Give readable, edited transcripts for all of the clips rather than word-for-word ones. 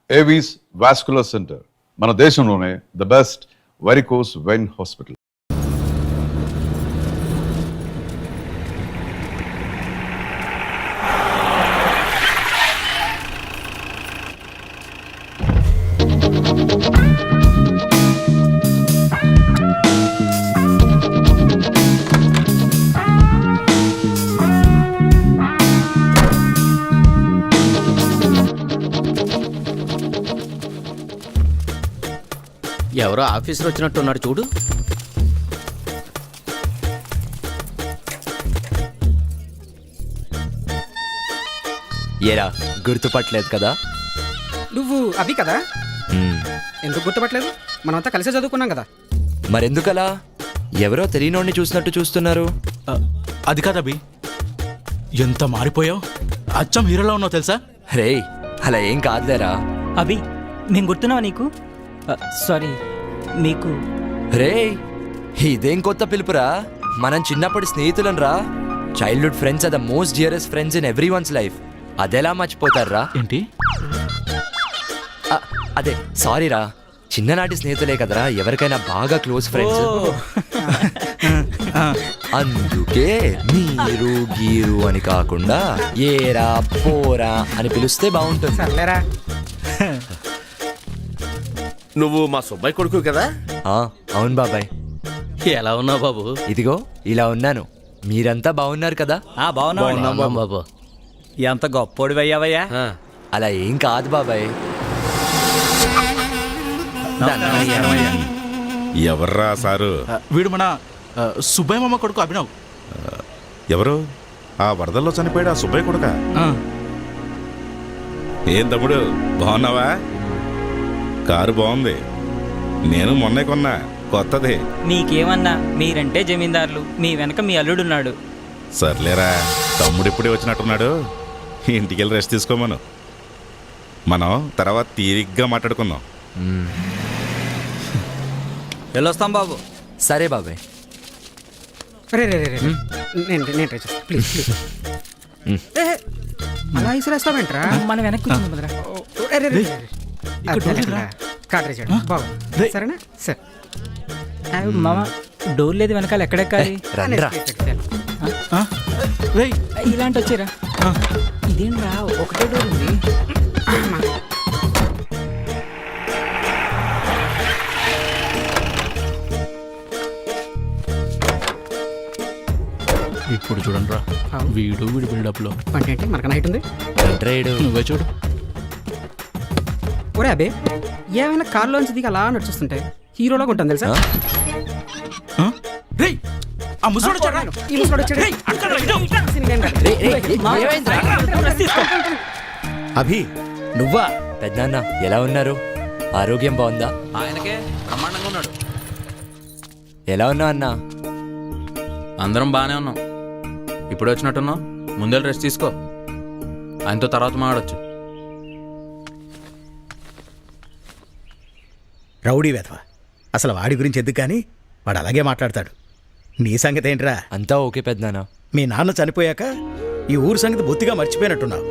Avis vascular centre మన దేశంలోనే the best varicose vein hospital. ఎవరో ఆఫీసర్ వచ్చినట్టున్నాడు చూడు. ఏరా గుర్తుపట్టలేదు కదా? నువ్వు అవి కదా? ఎందుకు గుర్తుపట్టలేదు? మనమంతా కలిసే చదువుకున్నాం కదా. మరెందుకలా ఎవరో తెలియనోడిని చూసినట్టు చూస్తున్నారు? అది కాదు అభి, ఎంత మారిపోయావు. అచ్చం హీరోలో ఉన్నావు తెలుసా? రే అలా ఏం కాదులేరా. అభి మేము గుర్తున్నావా నీకు? సారీ మీకు. రే ఇదేం కొత్త పిలుపురా? మనం చిన్నప్పటి స్నేహితులం రా. Childhood friends are the most dearest friends in every one's life. అదెలా మర్చిపోతారా? ఏంటి? అదే సారీ రా, చిన్ననాటి స్నేహితులే కదరా ఎవరికైనా బాగా క్లోజ్ ఫ్రెండ్స్. అందుకే మీరు గీరు అని కాకుండా ఏరా పోరా అని పిలిస్తే బాగుంటుంది. సర్లేరా. నువ్వు మా సుబ్బయ్య కొడుకు కదా? అవును బాబాయ్. ఎలా ఉన్నావు బాబు? ఇదిగో ఇలా ఉన్నాను. మీరంతా బాగున్నారు కదా? బాగున్నాం బాబు. ఎంత గొప్పోడు అయ్యావయ్యా. అలా ఏం కాదు బాబాయ్. ఎవర్రా సారు? వీడు మన సుబ్బయ్య మామ కొడుకు అభినవ్. ఎవరు? ఆ వరదల్లో చనిపోయాడు ఆ సుబ్బయ్య కొడుక? ఏం తమ్ముడు బాగున్నావా? కారు బాగుంది, నేను మొన్నే కొన్నా, కొత్తది. మీకేమన్నా, మీరంటే జమీందారులు, మీ వెనక మీ అల్లుడున్నాడు. సర్లేరా, తమ్ముడు ఇప్పుడే వచ్చినట్టున్నాడు. ఇంటికెళ్ళి రెస్ట్ తీసుకోమను. మనం తర్వాత తీరిగ్గా మాట్లాడుకుందాం. వెళ్ళొస్తాం బాబు. సరే బాబాయ్. రే రే రే రే. నేను ట్రై చేస్తాను. Please please. అలా ఇసురేస్తావేంట్రా? మనం వెనక్కి కూర్చుందాం కదరా. రే రే రే రే. కార్ రేజ్ బాగు. సరేనా? సరే మామ, డోర్ లేదు వెనకాల, ఎక్కడెక్కాలి? రండ్రా. ఇలాంటి వచ్చారా? ఇదేంట్రా ఒకటే డోర్ ఉంది. ఇప్పుడు చూడండి రా, వీడు వీడి బిల్డప్ లో అంటే మనకన్నా హైట్ ఉంది. నువ్వే చూడు. ఒరే అబే, ఏమైనా కార్లోంచి దిగి అలా నడుచుస్తుంటే హీరోలాగా ఉంటాను తెలుసా? ఆ ముసలోడు చూడరా. ఈ ముసలోడు వచ్చాడు. అభి నువ్వా? పెద్దనాన్న ఎలా ఉన్నారు? ఆరోగ్యం బాగుందా? ఆయనకే బ్రహ్మాండంగా ఉన్నాడు. ఎలా ఉన్నావు అన్నా? అందరం బాగానే ఉన్నాం. ఇప్పుడు వచ్చినట్టున్నావు, ముందే రెస్ట్ తీసుకో. ఆయనతో తర్వాత మాట్లాడొచ్చు. రౌడీ వెధవ. అసలు వాడి గురించి ఎందుకు కానీ, వాడు అలాగే మాట్లాడతాడు. నీ సంగతి ఏంట్రా? అంతా ఓకే పెద్దనాన్న. మీ నాన్న చనిపోయాక ఈ ఊరు సంగతి బొత్తిగా మర్చిపోయినట్టున్నావు.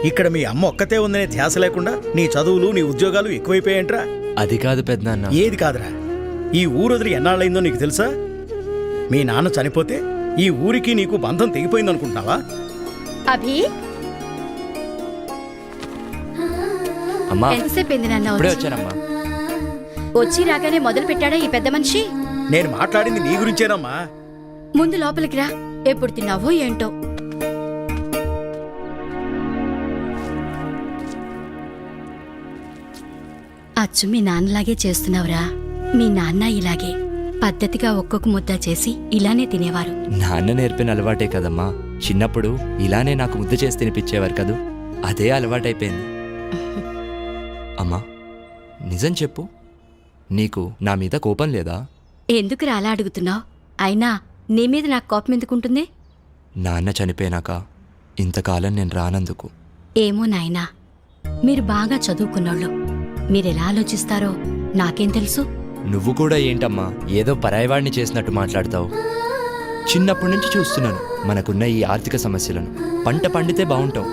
ఇక్కడ మీ అమ్మ ఒక్కతే ఉందనే ధ్యాస లేకుండా నీ చదువులు నీ ఉద్యోగాలు ఎక్కువైపోయాయంట్రా. అది కాదు పెద్దనాన్న. ఏది కాదురా? ఈ ఊరు వదిలి ఎన్నాళ్ళైందో నీకు తెలుసా? మీ నాన్న చనిపోతే ఈ ఊరికి నీకు బంధం తెగిపోయిందనుకుంటున్నావా? అభి, అమ్మా ఎంతసేపు అయింది నాన్న ఇప్పుడే వచ్చి? వచ్చానమ్మా. వచ్చి రాగానే మొదలు పెట్టాడా ఈ పెద్ద మనిషి? నేను మాట్లాడింది నీ గురించేనమ్మా. ముందు లోపలికి రా. ఎప్పుడు తిన్నావో ఏంటో. అచ్చు మీ నాన్నలాగే చేస్తున్నావురా. మీ నాన్న ఇలాగే పద్ధతిగా ఒక్కొక్క ముద్ద చేసి ఇలానే తినేవారు. నాన్న నేర్పిన అలవాటే కదమ్మా. చిన్నప్పుడు ఇలానే నాకు ముద్ద చేసి తినిపించేవారు కదూ, అదే అలవాటైపోయింది. అమ్మా నిజం చెప్పు, నీకు నా మీద కోపం లేదా? ఎందుకు అలా అడుగుతున్నావు? అయినా నీ మీద నాకు కోపం ఎందుకుంటుంది? నాన్న చనిపోయినాక ఇంతకాలం నేను రానందుకు. ఏమో నాయనా, మీరు బాగా చదువుకున్నోళ్ళు. మీరెలా ఆలోచిస్తారో నాకేం తెలుసు? నువ్వు కూడా ఏంటమ్మా ఏదో పరాయవాడిని చేసినట్టు మాట్లాడతావు? చిన్నప్పటి నుంచి చూస్తున్నాను మనకున్న ఈ ఆర్థిక సమస్యలను. పంట పండితే బాగుంటాం,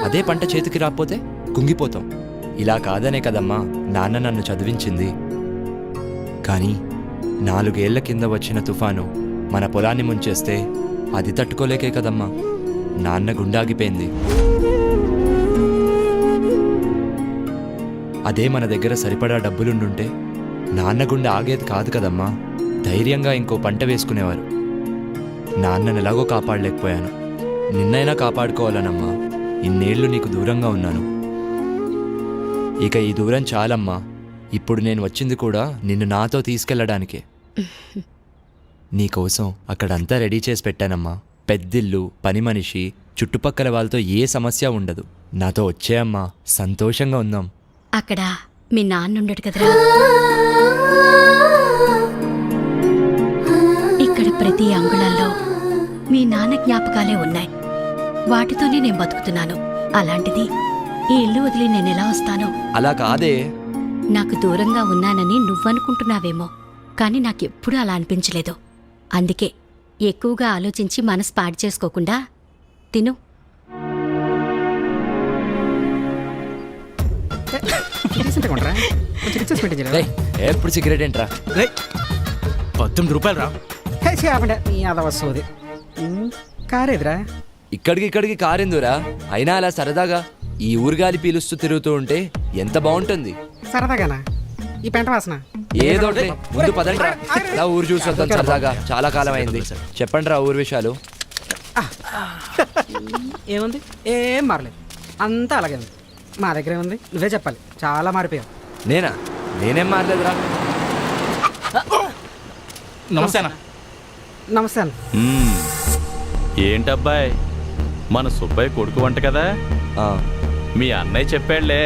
అదే పంట చేతికి రాకపోతే కుంగిపోతాం. ఇలా కాదనే కదమ్మా నాన్న నన్ను చదివించింది. కానీ 4 ఏళ్ల కింద వచ్చిన తుఫాను మన పొలాన్ని ముంచేస్తే అది తట్టుకోలేకే కదమ్మా నాన్న గుండాగిపోయింది. అదే మన దగ్గర సరిపడా డబ్బులుండుంటే నాన్న గుండె ఆగేది కాదు కదమ్మా. ధైర్యంగా ఇంకో పంట వేసుకునేవారు. నాన్నను ఎలాగో కాపాడలేకపోయాను. నిన్నైనా కాపాడుకోవాలనమ్మా ఇన్నేళ్లు నీకు దూరంగా ఉన్నాను. ఇక ఈ దూరం చాలమ్మా. ఇప్పుడు నేను వచ్చింది కూడా నిన్ను నాతో తీసుకెళ్ళడానికే. నీకోసం అక్కడంతా రెడీ చేసి పెట్టానమ్మా. పెద్దిల్లు, పని మనిషి, చుట్టుపక్కల వాళ్ళతో ఏ సమస్య ఉండదు. నాతో వచ్చేయమ్మా, సంతోషంగా ఉందాం. అక్కడ మీ నాన్న ఉండడు కదరా. ఇక్కడ ప్రతి అంగుళంలో మీ నాన్న జ్ఞాపకాలే ఉన్నాయి. వాటితోనే నేను బతుకుతున్నాను. అలాంటిది ఈ ఇల్లు వదిలి నేనెలా వస్తాను? అలా కాదే. నాకు దూరంగా ఉన్నానని నువ్వనుకుంటున్నావేమో, కానీ నాకెప్పుడూ అలా అనిపించలేదు. అందుకే ఎక్కువగా ఆలోచించి మనసు పాడు చేసుకోకుండా తిను. డీసెంట్గా ఉండరా, కొంచెం రిచెస్ మెయింటైన్ చేయరా? రేయ్, ఎప్పుడు సిగరెట్ ఏంట్రా? రే 18 రూపాయలు రా. హే చేపండి నీ అదవ సోది. కారేదిరా? ఇక్కడికి కారిందురా. అయినా అలా సరదాగా ఈ ఊరుగాలి పీలుస్తూ తిరుగుతూ ఉంటే ఎంత బాగుంటుంది. సరదాగానా? ఈ పెంట వాసన ఏదో ఒకటి. ముందు పదండ్రా, ఇలా ఊరు చూసి వద్దాం సరదాగా. చాలా కాలం అయింది. చెప్పండి రా ఊరు విషయాలు. ఏముంది? ఏం మారలేదు, అంతా అలాగే ఉంది. మా దగ్గరే ఉంది, నువ్వే చెప్పాలి. చాలా మారిపోయావు. నేనేం మారలేదురా. నమస్తే అన్న. నమస్తే అన్న. ఏంటబ్బాయ్, మన సుబ్బయ్య కొడుకు వంట కదా? ఆ, మీ అన్నయ్య చెప్పాడులే,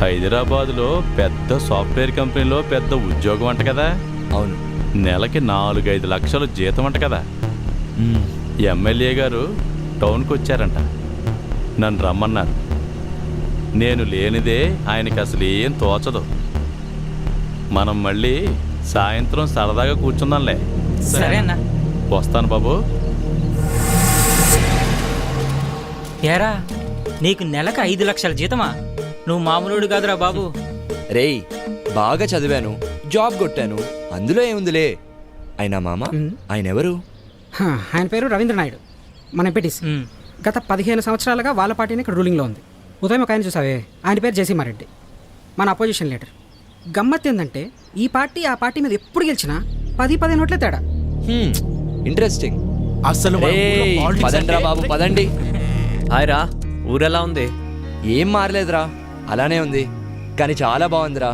హైదరాబాదులో పెద్ద సాఫ్ట్వేర్ కంపెనీలో పెద్ద ఉద్యోగం అంట కదా? అవును. నెలకి 4-5 లక్షలు జీతం అంట కదా? ఎమ్మెల్యే గారు టౌన్కి వచ్చారంట, నన్ను రమ్మన్నారు. నేను లేనిదే ఆయనకి అసలు ఏం తోచదు. మనం మళ్ళీ సాయంత్రం సరదాగా కూర్చుందాంలే. సరే అన్న. వస్తాను బాబు. ఏరా, నీకు నెలకు 5 లక్షల జీతమా? నువ్వు మామూలుడు కాదురా బాబు. రేయ్, బాగా చదివాను, జాబ్ కొట్టాను, అందులో ఏముందిలే. అయినా మామ, ఆయన ఎవరు? ఆయన పేరు రవీంద్ర నాయుడు, మన ఎంపీటీసీ. గత 15 సంవత్సరాలుగా వాళ్ళ పార్టీని ఇక్కడ రూలింగ్లో ఉంది. ఉదయం ఒక ఆయన చూసావే, ఆయన పేరు జయసింహారెడ్డి, మన అపోజిషన్ లీడర్. గమ్మత్ ఏంటంటే ఈ పార్టీ ఆ పార్టీ మీద ఎప్పుడు గెలిచినా 10-15 ఓట్లే తేడా. ఇంట్రెస్టింగ్. అసలు మన ఊర్లో రేయ్, politics పదండ్రా అంటే- బాబు, పదండి. హాయ్రా, ఊరెలా ఉంది? ఏం మారలేదురా, అలానే ఉంది. కానీ చాలా బాగుందిరా.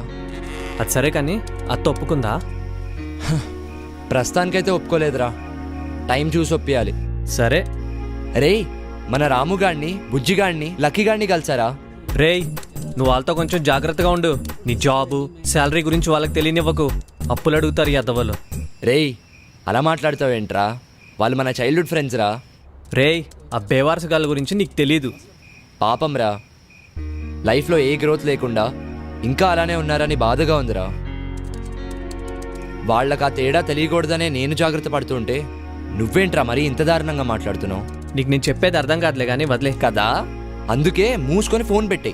అది సరే కానీ అత్త ఒప్పుకుందా? ప్రస్తుతానికైతే ఒప్పుకోలేదురా. టైం చూసి ఒప్పియాలి. సరే. రేయ్, మన రాముగాడిని, బుజ్జిగాడిని, లక్కీగాడిని కలిసారా? రేయ్, నువ్వు వాళ్ళతో కొంచెం జాగ్రత్తగా ఉండు. నీ జాబు, శాలరీ గురించి వాళ్ళకి తెలియనివ్వకు. అప్పులు అడుగుతారు ఈ అద్దవాళ్ళు. రేయ్, అలా మాట్లాడతావేంట్రా? వాళ్ళు మన చైల్డ్హుడ్ ఫ్రెండ్స్ రా. రేయ్, ఆ బేవారసగాళ్ళ గురించి నీకు తెలీదు. పాపం రా, లైఫ్లో ఏ గ్రోత్ లేకుండా ఇంకా అలానే ఉన్నారని బాధగా ఉందిరా. వాళ్ళకి ఆ తేడా తెలియకూడదనే నేను జాగ్రత్త పడుతుంటే నువ్వేంట్రా మరీ ఇంత దారుణంగా మాట్లాడుతున్నావు? నీకు నేను చెప్పేది అర్థం కాదులే కానీ వదిలే. కదా, అందుకే మూసుకొని ఫోన్ పెట్టే.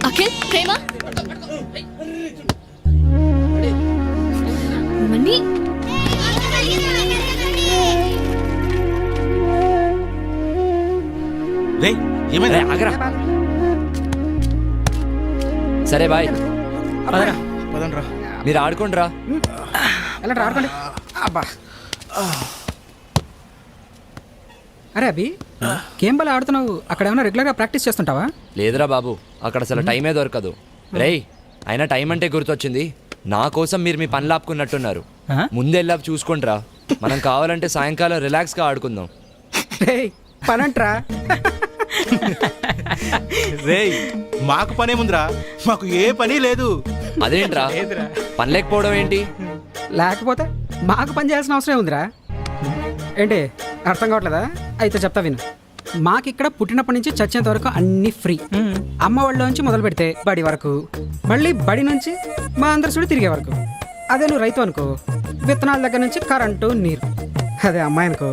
అఖిల్, ప్రేమ, మణి. రేయ్, ఏమైంది? రేయ్, ఆగరా. సరే బాయ్, పదండ్రా. మీరు ఆడుకోండిరా. ఎలా ఆడుకోండి. అబ్బా, అరే అభి, గేమ్ బాల్ ఆడుతున్నావు, అక్కడ ఏమైనా రెగ్యులర్గా ప్రాక్టీస్ చేస్తుంటావా? లేదురా బాబు, అక్కడ అసలు టైమే దొరకదు. రేయ్, అయినా టైం అంటే గుర్తొచ్చింది. నా కోసం మీరు మీ పనులు ఆపుకున్నట్టున్నారు. ముందెళ్ళా చూసుకోండిరా. మనం కావాలంటే సాయంకాలం రిలాక్స్గా ఆడుకుందాం. పనంట్రా. రేయ్ మాకు పనేముందిరా, మాకు ఏ పని లేదు. అదేంట్రా పని లేకపోవడం ఏంటి? లేకపోతే మాకు పని చేయాల్సిన అవసరం ఉందిరా ఏంటి? అర్థం కావట్లేదా? అయితే చెప్తా విను. మాకిక్కడ పుట్టినప్పటి నుంచి చచ్చేంత వరకు అన్ని ఫ్రీ. అమ్మ వాళ్ళలోంచి మొదలు పెడితే బడి వరకు, మళ్ళీ బడి నుంచి మా అందరి సుడి తిరిగే వరకు. అదే నువ్వు రైతు అనుకో, విత్తనాల దగ్గర నుంచి కరెంటు నీరు. అదే అమ్మాయి అనుకో,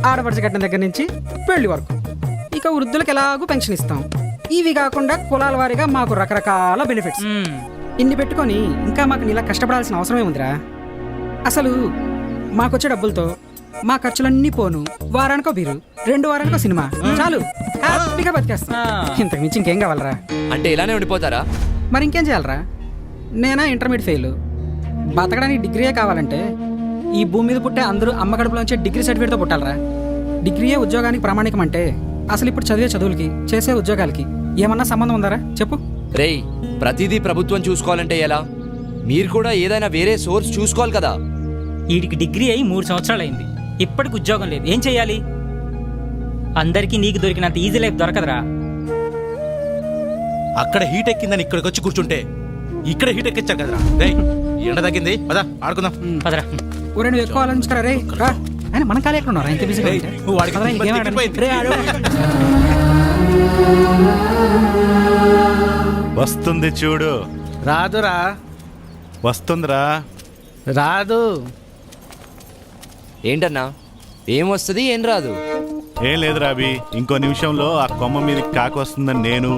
ఆడపడిచి కట్టిన దగ్గర నుంచి పెళ్లి వరకు. ఇక వృద్ధులకు ఎలాగూ పెన్షన్ ఇస్తాం. ఇవి కాకుండా కులాల వారీగా మాకు రకరకాల బెనిఫిట్స్. ఇన్ని పెట్టుకొని ఇంకా మాకు నీలా కష్టపడాల్సిన అవసరమే ఉందిరా? అసలు మాకొచ్చే డబ్బులతో మా ఖర్చులన్నీ పోను. వారానికో బీరు, 2 వారానికో సినిమా, చాలు హ్యాపీగా బతికేస్తాం. ఇంతకు మించి ఇంకేం కావాలరా? అంటే ఇలానే ఉండిపోతారా? మరి ఇంకేం చేయాలరా? నేనా ఇంటర్మీడియట్ ఫెయిల్. బతకడానికి డిగ్రీయే కావాలంటే ఈ భూమి మీద పుట్టే అందరూ అమ్మ కడుపులోంచే డిగ్రీ సర్టిఫికేట్తో పుట్టాలరా? డిగ్రీయే ఉద్యోగానికి ప్రామాణికం అంటే అసలు ఇప్పుడు చదివే చదువులకి చేసే ఉద్యోగాలకి ఏమన్నా సంబంధం ఉందారా చెప్పు? రేయ్ ప్రతిదీ ప్రభుత్వం చూసుకోవాలంటే ఎలా? మీరు కూడా ఏదైనా వేరే సోర్స్ చూసుకోవాలి కదా. వీడికి డిగ్రీ అయి 3 సంవత్సరాలు అయింది, ఇప్పటికి ఉద్యోగం లేదు. ఏం చెయ్యాలి? అందరికీ నీకు దొరికినంత ఈజీ లైఫ్ దొరకదురా. అక్కడ హీట్ ఎక్కిందని ఇక్కడికి వచ్చి కూర్చుంటే ఇక్కడ హీట్ ఎక్కించారు కదరా. రేయ్ ఎండ తగ్గింది, పదా ఆడుకుందాం. పదరా. ఊరే నువ్వు ఎక్కువ ఆలోచించుకరా రే. రా ఆయన మన కాలే ఎక్కడ ఉన్నారా? ఇంత బిజీగా ఉంటే. వాడికి పదరా, ఇంకేం ఆడాలి? తిప్పిపోయింది. రే, ఆడు. వస్తుంది చూడు. రాదురా, వస్తుందిరా. రాదు. ఏంటన్నా ఏం వస్తుంది ఏం రాదు? ఏం లేదు రాబి, ఇంకో నిమిషంలో ఆ కొమ్మ మీదకి కాకి వస్తుందని నేను,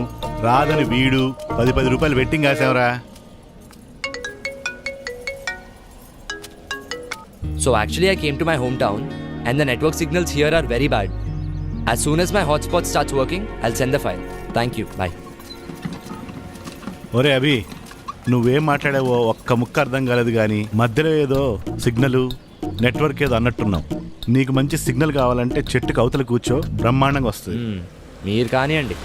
రాదని వీడు 10 రూపాయలు vetting కాసావురా. So actually I came to my hometown and the network signals here are very bad. As soon as my hotspot starts working, I'll send the file. Thank you. Bye. ఒరే అభి, నువ్వేం మాట్లాడావో ఒక్క ముక్క అర్థం కాలేదు కానీ మధ్యలో ఏదో సిగ్నల్ నెట్వర్క్ ఏదో అన్నట్టున్నావు. నీకు మంచి సిగ్నల్ కావాలంటే చెట్టుకు అవతల కూర్చో, బ్రహ్మాండంగా వస్తుంది. మీరు కానివ్వండి.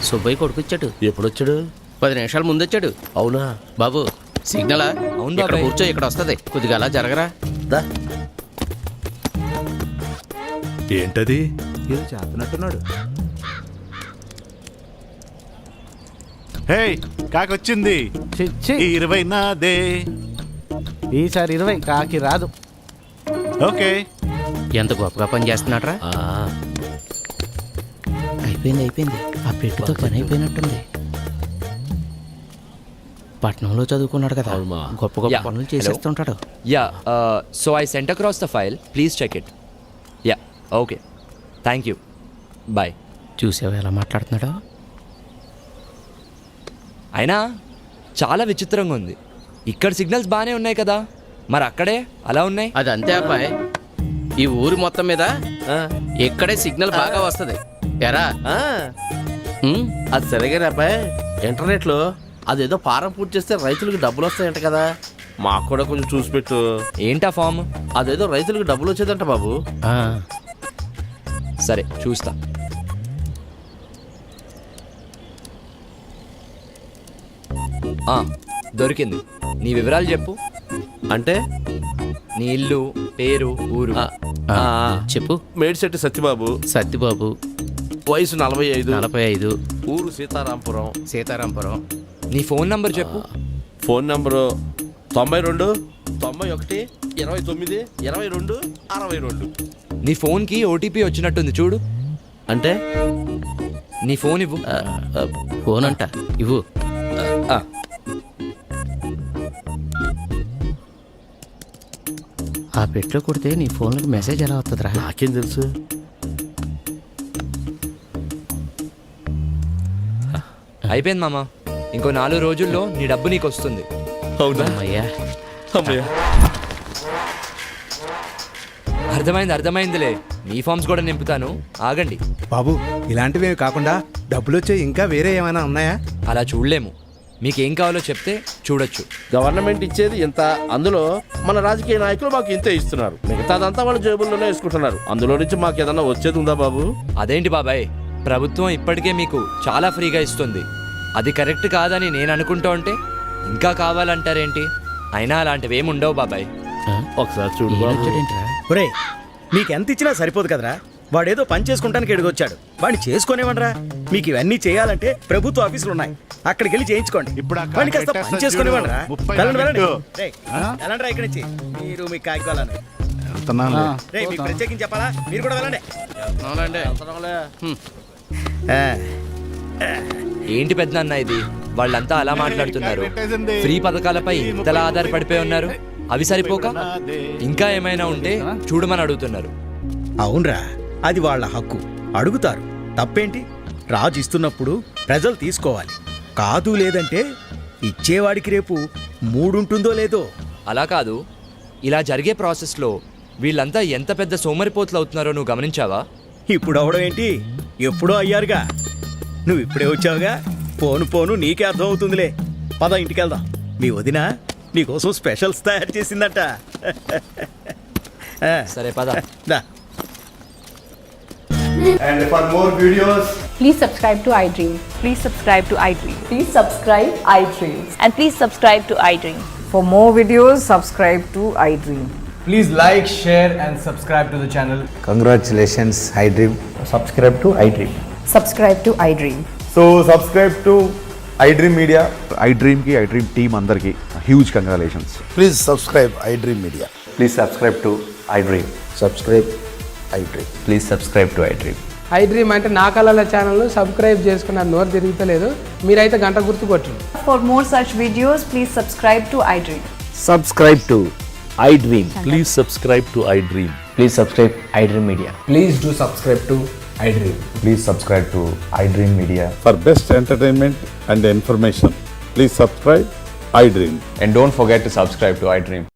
సుబ్బయ్య కొడుకు వచ్చాడు. ఎప్పుడు వచ్చాడు? 10 నిమిషాల ముందు వచ్చాడు. అవునా బాబు? సిగ్నలా? అవును ఇక్కడ బాబాయ్. కూర్చో, ఇక్కడ వస్తుంది. కొద్దిగా అలా జరగరా. దా. ఏంటది? ఏదో చేస్తున్నట్టున్నాడు. హే కాకి వచ్చింది. ఈ 20 నాదే. ఈసారి 20 కాకి రాదు. ఓకే. ఎంత గొప్పగా పని చేస్తున్నాడ్రా. అయిపోయింది. ఆ పెట్టుతో పని అయిపోయినట్టుంది. పట్నంలో చదువుకున్నాడు కదా, గొప్ప Yeah. పనులు చేసేస్తుంటాడు. Yeah, so I sent across the file. Please check it. Yeah, okay. Thank you. Bye. చూసావా ఎలా మాట్లాడుతున్నాడో? అయినా చాలా విచిత్రంగా ఉంది. ఇక్కడ సిగ్నల్స్ బాగానే ఉన్నాయి కదా, మరి అక్కడే అలా ఉన్నాయి. అది అంతే అబ్బాయి, ఈ ఊరు మొత్తం మీద ఇక్కడే సిగ్నల్ బాగా వస్తుంది. ఎరా అది సరిగా అబ్బాయి, ఇంటర్నెట్ లో అదేదో ఫారం పూర్తి చేస్తే రైతులకు డబ్బులు వస్తాయంట కదా, మాకు కూడా కొంచెం చూసి పెట్టు. ఏంటా ఫామ్? అదేదో రైతులకు డబ్బులు వచ్చేదంట బాబు. సరే చూస్తా. దొరికింది. నీ వివరాలు చెప్పు. అంటే నీ ఇల్లు, పేరు, ఊరు. చెప్పు. మేడిశెట్టి సత్యబాబు, వయసు 45, 45, ఊరు సీతారాంపురం. నీ ఫోన్ నంబర్ చెప్పు. Phone number 92 91 29 22 62. నీ ఫోన్కి ఓటీపీ వచ్చినట్టుంది చూడు. అంటే నీ ఫోన్ ఇవ్వు. ఫోన్ అంట ఇవ్వు. ఆ పెట్లో కొడితే నీ ఫోన్లకు మెసేజ్ ఎలా వస్తుందిరా? నాకేం తెలుసు. అయిపోయింది మామ. ఇంకో 4 రోజుల్లో నీ డబ్బు నీకు వస్తుంది. అవునా? అమ్మయ్యా. అర్థమైందిలే. మీ ఫామ్స్ కూడా నింపుతాను, ఆగండి. బాబు ఇలాంటివి కాకుండా డబ్బులు వచ్చే ఇంకా వేరే ఏమైనా ఉన్నాయా? అలా చూడలేము. మీకేం కావాలో చెప్తే చూడొచ్చు. గవర్నమెంట్ ఇచ్చేది ఇంత, అందులో మన రాజకీయ నాయకులు మాకు ఇంతే ఇస్తున్నారు, మిగతాదంతా వాళ్ళ జేబుల్లోనే వేసుకుంటున్నారు. అందులో నుంచి మాకు ఏదన్నా వచ్చేది ఉందా బాబు? అదేంటి బాబాయ్, ప్రభుత్వం ఇప్పటికే మీకు చాలా ఫ్రీగా ఇస్తుంది. అది కరెక్ట్ కాదని నేను అనుకుంటూ ఉంటే ఇంకా కావాలంటారేంటి? అయినా అలాంటివి ఏమి ఉండవు బాబాయ్. ఒకసారి చూడు బాబు. ఒరే నీకెంత ఇచ్చినా సరిపోదు కదరా. వాడేదో పని చేసుకుంటానికి ఎడుగొచ్చాడు వాడిని చేసుకునేవనరా. మీకు ఇవన్నీ చేయాలంటే ప్రభుత్వ ఆఫీసులు ఉన్నాయి, అక్కడికి వెళ్ళి చేయించుకోండి. ఇప్పుడు ఆ వాడిని కాస్త పెట్టేస్తా పని చేసుకునేవనరా. చూడు. 30 వెళ్ళండి వెళ్ళండి. పెట్టు. రేయ్, వెళ్ళండిరా ఇక్కడి నుంచి. మీరు మీ కాయకాలను వెళ్తున్నానులే. రేయ్, మీకు ప్రత్యేకించి చెప్పాలా? మీరు కూడా వెళ్ళండి. ఆ, ఏంటి పెద్దనాన్న ఇది? వాళ్ళంతా అలా మాట్లాడుతున్నారు. ఫ్రీ పథకాలపై ఇంతలా ఆధారపడిపోయి ఉన్నారు. అవి సరిపోక ఇంకా ఏమైనా ఉంటే చూడమని అడుగుతున్నారు. అవునరా, అది వాళ్ళ హక్కు, అడుగుతారు. తప్పేంటి? రాజు ఇస్తున్నప్పుడు ప్రజలు తీసుకోవాలి. కాదు లేదంటే ఇచ్చేవాడికి రేపు మూడుంటుందో లేదో. అలా కాదు, ఇలా జరిగే ప్రాసెస్లో వీళ్ళంతా ఎంత పెద్ద సోమరిపోతులు అవుతున్నారో నువ్వు గమనించావా? ఇప్పుడు అవడం ఏంటి, ఎప్పుడో అయ్యారుగా. నువ్వు ఇప్పుడే వచ్చావుగా, పోను పోను నీకే అర్థం అవుతుందిలే. పద ఇంటికి వెళ్దాం. మీ వదిన నీకోసం స్పెషల్స్ తయారు చేసిందట. సరే పద. దా. And for more videos, Please subscribe to iDream. Please subscribe to iDream. Please subscribe iDream. And please subscribe to iDream. For more videos, subscribe to iDream. Please like, share and subscribe to the channel. Congratulations, iDream. Subscribe to iDream. Subscribe to iDream. So subscribe to iDream media. iDream కి iDream team అందరికి huge congratulations. please subscribe iDream Media. Please subscribe to iDream. Subscribe iDream. Please subscribe to iDream. iDream అంటే నా కళల channel subscribe చేసుకున్న నోరు తిరుగుతలేదు. మీరైతే గంట గుర్తు కొట్టండి. For more such videos, please subscribe to iDream. Subscribe to iDream. Please subscribe to iDream. Please subscribe iDream media. Please do subscribe to iDream. Please subscribe to iDream media. For best entertainment and information, please subscribe iDream. And don't forget to subscribe to iDream.